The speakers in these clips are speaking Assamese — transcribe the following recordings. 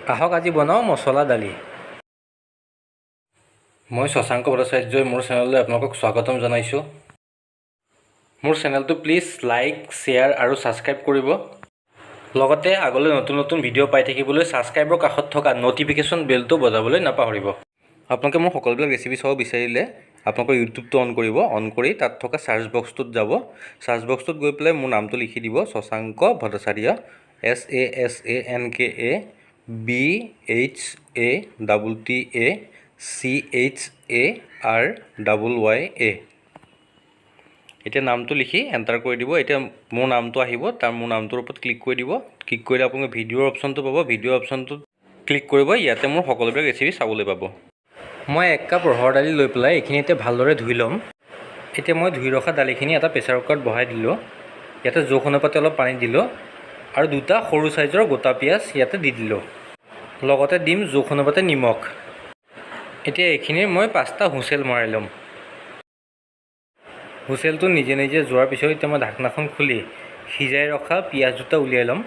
আহক আজি বনাওঁ মছলা দালি। মই শশাংক ভট্টাচাৰ্যই মোৰ চেনেললৈ আপোনালোকক স্বাগতম জনাইছোঁ। মোৰ চেনেলটো প্লিজ লাইক, শ্বেয়াৰ আৰু ছাবস্ক্ৰাইব কৰিব। লগতে আগলৈ নতুন নতুন ভিডিঅ' পাই থাকিবলৈ ছাবস্ক্ৰাইবৰ কাষত থকা ন'টিফিকেশ্যন বেলটো বজাবলৈ নাপাহৰিব। আপোনালোকে মোৰ সকলোবিলাক ৰেচিপি চাব বিচাৰিলে আপোনালোকৰ ইউটিউবটো অন কৰিব। অন কৰি তাত থকা চাৰ্চ বক্সটোত যাব। চাৰ্চ বক্সটোত গৈ পেলাই মোৰ নামটো লিখি দিব, শশাংক ভট্টাচাৰ্য, SASANKABHATTACHARYA। এতিয়া নামটো লিখি এণ্টাৰ কৰি দিব। এতিয়া মোৰ নামটো আহিব, মোৰ নামটোৰ ওপৰত ক্লিক কৰি দিব। ক্লিক কৰিলে আপোনালোকে ভিডিঅ'ৰ অপশ্যনটো পাব। ভিডিঅ' অপশ্যনটোত ক্লিক কৰিব। ইয়াতে মোৰ সকলোবিলাক ৰেচিপি চাবলৈ পাব। মই 1 কাপ ৰহৰ দালি লৈ পেলাই এইখিনি এতিয়া ভালদৰে ধুই ল'ম। এতিয়া মই ধুই ৰখা দালিখিনি এটা প্ৰেছাৰ কুকাৰত বহাই দিলোঁ। ইয়াতে জোখ অনুপাতে অলপ পানী দিলোঁ আৰু 2টা সৰু চাইজৰ গোটা পিঁয়াজ ইয়াতে দি দিলোঁ। লগতে দিম জোখ অনুপাতে নিমখ। এতিয়া এইখিনিৰ মই 5টা হুইচেল মৰাই ল'ম। হুইচেলটো নিজে নিজে যোৱাৰ পিছত এতিয়া মই ঢাকনাখন খুলি সিজাই ৰখা পিঁয়াজ দুটা উলিয়াই ল'ম।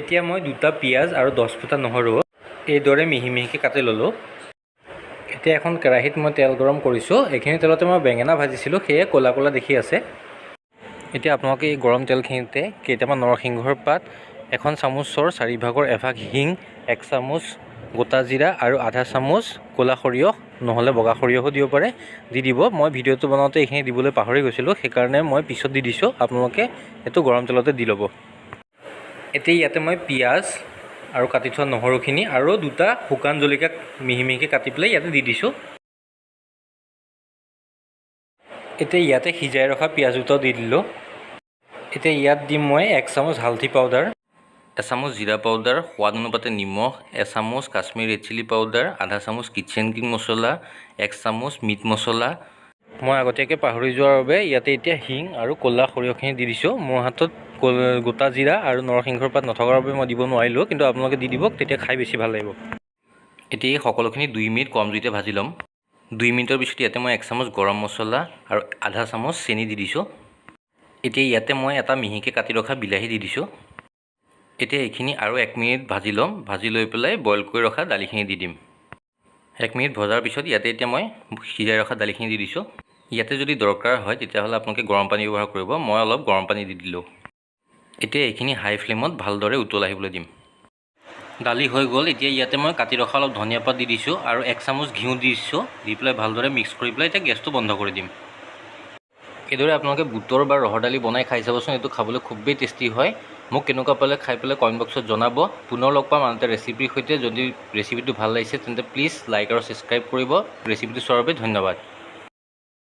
এতিয়া মই 2টা পিঁয়াজ আৰু 10 ফুটা নহৰু এইদৰে মিহি মিহিকৈ কাটি ল'লোঁ। এতিয়া এখন কেৰাহীত মই তেল গৰম কৰিছোঁ। এইখিনি তেলতে মই বেঙেনা ভাজিছিলোঁ, সেয়ে ক'লা ক'লা দেখি আছে। এতিয়া আপোনালোকে এই গৰম তেলখিনিতে কেইটামান নৰসিংহৰ পাত, 1 চামুচৰ 4ভাগৰ এভাগ হিং, 1 চামুচ গোটা জিৰা আৰু আধা চামুচ ক'লা সৰিয়হ নহ'লে বগা সৰিয়হো দিব পাৰে, দি দিব। মই ভিডিঅ'টো বনাওঁতে এইখিনি দিবলৈ পাহৰি গৈছিলোঁ, সেইকাৰণে মই পিছত দি দিছোঁ। আপোনালোকে এইটো গৰম তেলতে দি ল'ব। এতিয়া ইয়াতে মই পিঁয়াজ আৰু কাটি থোৱা নহৰুখিনি আৰু 2টা শুকান জলকীয়া মিহি মিহিকৈ কাটি পেলাই ইয়াতে দি দিছোঁ। এতিয়া ইয়াতে সিজাই ৰখা পিঁয়াজ দুটাও দি দিলোঁ। এতিয়া ইয়াত দিম মই 1 চামুচ হালধি পাউডাৰ, 1 চামুচ জিৰা পাউডাৰ, সোৱাদ অনুপাতে নিমখ, 1 চামুচ কাশ্মীৰ ৰেড চিলি পাউডাৰ, আধা চামুচ কিটচেন কিং মছলা, 1 চামুচ মিট মছলা। মই আগতীয়াকৈ পাহৰি যোৱাৰ বাবে ইয়াতে এতিয়া হিং আৰু ক'লা সৰিয়হখিনি দি দিছোঁ। মোৰ হাতত গোটা জিৰা আৰু নৰসিংহৰ পাত নথকাৰ বাবে মই দিব নোৱাৰিলোঁ, কিন্তু আপোনালোকে দি দিব, তেতিয়া খাই বেছি ভাল লাগিব। এতিয়া এই সকলোখিনি 2 মিনিট কম জুইতে ভাজি ল'ম। 2 মিনিটৰ পিছত ইয়াতে মই 1 চামুচ গৰম মছলা আৰু আধা চামুচ চেনি দি দিছোঁ। এতিয়া ইয়াতে মই এটা মিহিকৈ কাটি ৰখা বিলাহী দি দিছোঁ। এতিয়া এইখিনি আৰু 1 মিনিট ভাজি ল'ম। ভাজি লৈ পেলাই বইল কৰি ৰখা দালিখিনি দি দিম। 1 মিনিট ভজাৰ পিছত ইয়াতে এতিয়া মই সিজাই ৰখা দালিখিনি দি দিছোঁ। ইয়াতে যদি দৰকাৰ হয় তেতিয়াহ'লে আপোনালোকে গৰম পানী ব্যৱহাৰ কৰিব। মই অলপ গৰম পানী দি দিলোঁ। এতিয়া এইখিনি হাই ফ্লেমত ভালদৰে উতল আহিবলৈ দিম। দালি হৈ গ'ল। এতিয়া ইয়াতে মই কাটি ৰখা অলপ ধনিয়া পাত দি দিছোঁ আৰু 1 চামুচ ঘিউ দি দিছোঁ। দি পেলাই ভালদৰে মিক্স কৰি পেলাই এতিয়া গেছটো বন্ধ কৰি দিম। এইদৰে আপোনালোকে বুটৰ বা ৰহৰ দালি বনাই খাই চাবচোন। এইটো খাবলৈ খুবেই টেষ্টি হয়। মোক কেনেকুৱা পালে খাই পেলাই কমেণ্ট বক্সত জনাব। পুনৰ লগ পাম আন এটা ৰেচিপিৰ সৈতে। যদি ৰেচিপিটো ভাল লাগিছে তেন্তে প্লিজ লাইক আৰু ছাবস্ক্ৰাইব কৰিব। ৰেচিপিটো চোৱাৰ বাবে ধন্যবাদ।